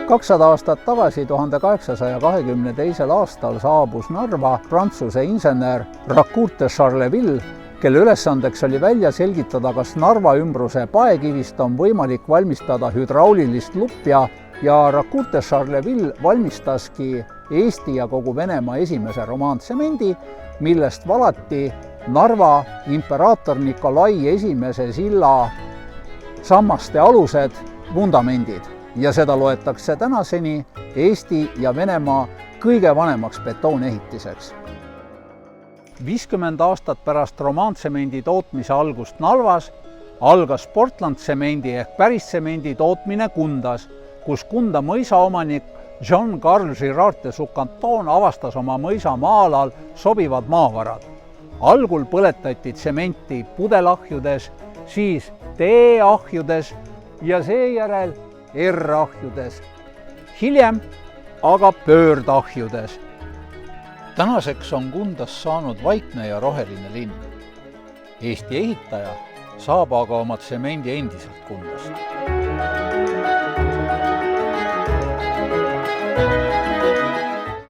200 aastat tagasi, 1822. aastal saabus Narva prantsuse insener Racour de Charleville, kelle ülesandeks oli välja selgitada, kas Narva ümbruse paekivist on võimalik valmistada hüdraulilist lupja ja Racour de Charleville valmistaski Eesti ja kogu Venemaa esimese romantsemendi, millest valati Narva imperaator Nikolai esimese silla sammaste alused, vundamendid, ja seda loetakse tänaseni Eesti ja Venemaa kõige vanemaks betoonehitiseks. 50 aastat pärast romantsemendi tootmise algust Narvas algas Portland-tsemendi ehk päristsemendi tootmine Kundas, kus Kunda mõisaomanik Jean-Carl Girard de Sucanton avastas oma mõisa maa-alal sobivad maavarad. Algul põletati tsementi pudelahjudes, siis T-ahjudes ja seejärel R-ahjudes. Hiljem aga pöördahjudes. Tänaseks on Kundast saanud vaikne ja roheline linn. Eesti ehitaja saab aga oma tsemendi endiselt Kundast.